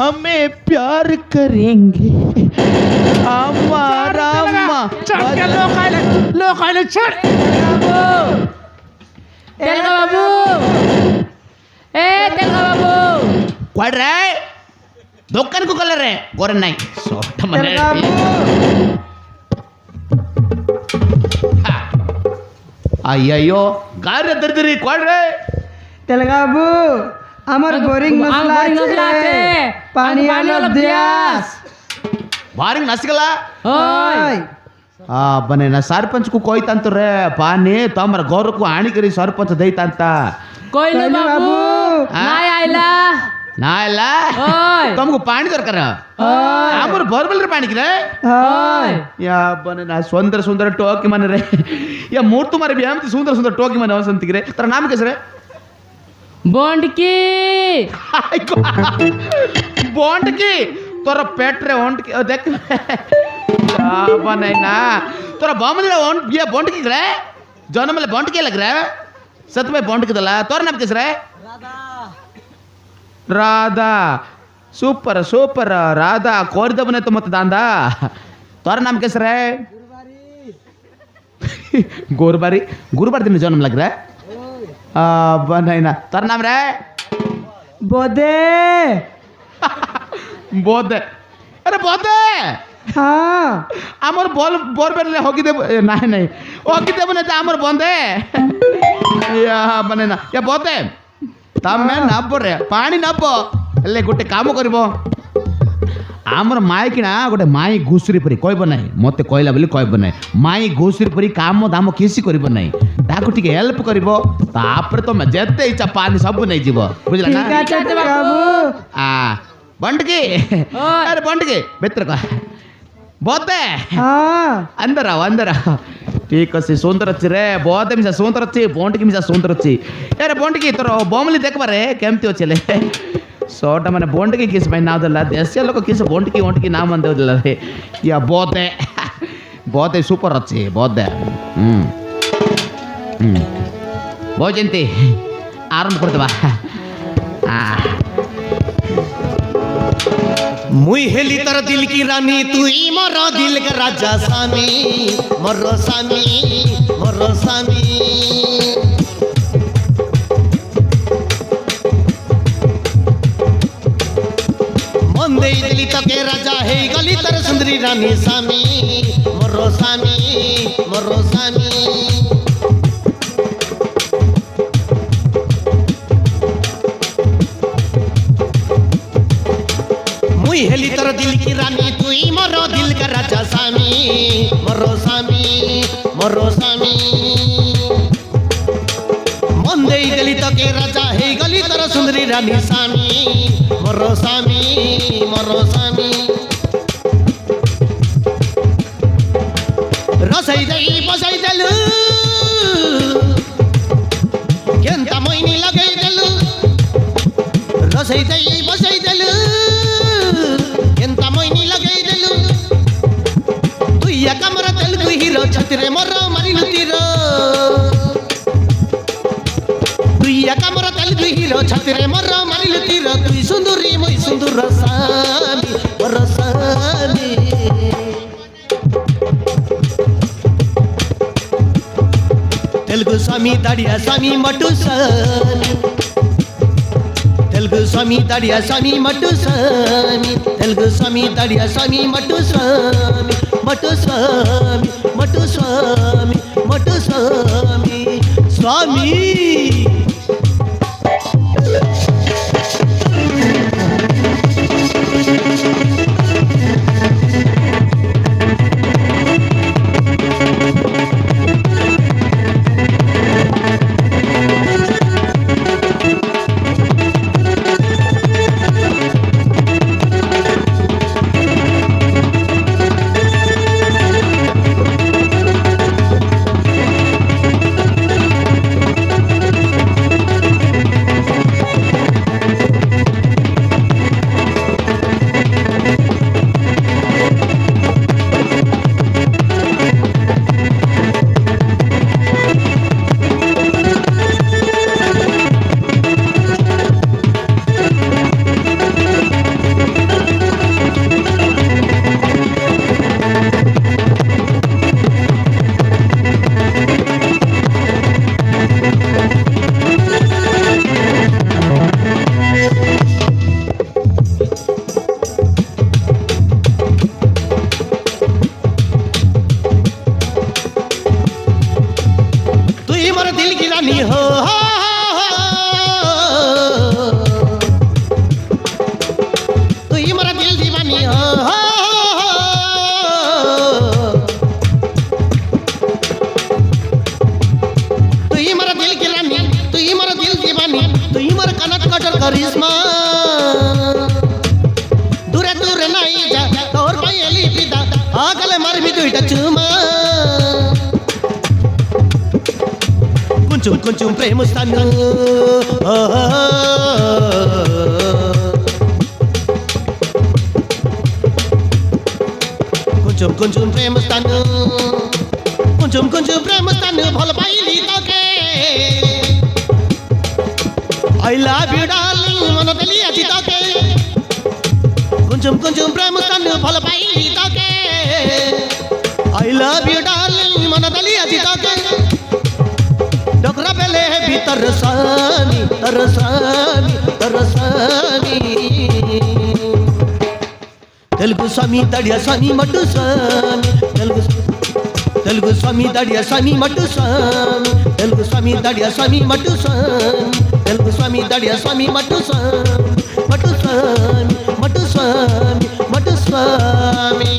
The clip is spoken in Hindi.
हमें प्यार करेंगे हमारा लो खाइले छोड़ तेलगा बाबू ए तेलगा बाबू क्वाड्रे दुकान को कलर है गोरे नहीं सोट मने अಯ್ಯಯ್ಯೋ ಗಾರೆ ದರ್ದಿರಿ ಕ್ವಾಡ್ರೆ तेलगाबू আমার বোরিং নসলা আছে পানি আলো দিয়াস ಬಾರಿಂಗ್ ನಸ್ಗಲ್ಲ ओय बने ना सरपंच को कोई तंत्र रे पानी तो हमारा गौर को आनी करी सरपंच दे तंता कोइलू बाबू नाय आइला ना ला ओय तुमको पानी दरकार आमर बोरवेल रे पानी किरे ओय या बने ना सुंदर सुंदर टोकी मन रे या मूर्त तुम्हारे भी हम सुंदर सुंदर टोकी मन वसंत किरे तेरा नाम कैसे रे बॉन्ड की बॉन्ड की तोरा पेट रे ओंट की देख बने ना तोरा बॉम्ब रे ओंट ये बॉन्ड की रे जन्म ले बॉन्ड के लग रहा है सत में बॉन्ड के दला तोरा नाम कैसे रे राधा सूपर सूपर राधा कोरिद बने तो मत दांदा तोरा नाम कैसे रे गोरबारी गुरुवार दिन जन्म लग रहा है बने ना तोरा नाम रे बोदे बोधे अरे बोधे हाँ आमर बॉल बोरवेल रे होगी दे नहीं नहीं होगी दे बने तो आमर बंदे या बने ना या बोधे तमे नब रे पानी नब ले गोटे काम करबो आमर माई किना गोटे माई घुसरी परी कहब नहीं मते कहला बोली कहब नहीं माई घुसरी परी काम दाम किसी करब नहीं ताको टिके हेल्प करबो तापर तमे जेते इच्छा पानी सब नहीं जीवो बुझला ना ठीक है तेलगाबू आ बंड की अरे बंड की बेत्र का बोते हाँ अंदर आओ ठीक है सुंदर अच्छी रे बहुत मिसा सुंदर अच्छी बॉन्ड की मिसा सुंदर अच्छी अरे बॉन्ड की तोर बॉम्बली देख बारे केमती अच्छे सोटा मैंने बॉन्ड की किस भाई नाम दिला देश लोग किस बॉन्ड की नाम अंदर दिला रे या बहुत है सुपर अच्छी बहुत है बहुत जंती आरंभ कर दबा मुई हेली तर दिल की रानी तू ही मरो दिल का राजा सामी मरो सामी मरो सामी मन दे दिली तके राजा है गली तर सुंदरी रानी सामी मरो सामी मरो सामी हेली तर दिल की रानी तू ही मरो दिल का राजा सामी मरो सामी मरो सामी मन दे दिली तके राजा है गली तर सुंदरी रानी सामी मरो सामी मरो सामी रसई दई बसई देलु केंता मोइनी लगई देलु रसई दई बसई देलु कमरा तेलुगु हीरो छतिरे मरो मारिलु तीरो दुइया कमरा तेलुगु हीरो छतिरे मरो मारिलु तीरो तुई सुंदरी मोई सुंदर सामी मरो सामी तेलुगु स्वामी दाड़िया स्वामी मटु सामी तेलुगु स्वामी दाड़िया स्वामी मटु स्वामी तेलुगु स्वामी दाड़िया स्वामी मटु स्वामी मटु स्वामी मटु स्वामी मटु स्वामी स्वामी मर दिल की रानी हो तू ही मरा दिल दीवानी हो तू ही मरा दिल की रानी तू ही मरा दिल दीवानी तू ही मरा कनक कटर करिश्मा दूरे दूरे नहीं जा और पायली पिता आगले मार भी दुईटा चुमा కొంచెం కొంచెం ప్రేమిస్తాను కొంచెం కొంచెం ప్రేమిస్తాను కొంచెం కొంచెం ప్రేమిస్తాను ভাল পাইলি তোকে ఐ లవ్ యు డార్లింగ్ మన తెలియచి তোকে కొంచెం కొంచెం ప్రేమిస్తాను ভাল পাইলি তোকে ఐ లవ్ యు డార్లింగ్ మన తెలియచి তোকে डोकरा बेले भी तरसानी तरसानी तरसानी तेलुगु स्वामी दड़िया स्वामी मट्टू स्वामी तेलुगु स्वामी दड़िया स्वामी मट्टू स्वामी तेलुगु स्वामी दड़िया स्वामी मट्टू स्वामी तेलुगु स्वामी दड़िया स्वामी मट्टू स्वामी मट्टू स्वामी मट्टू स्वामी मट्टू स्वामी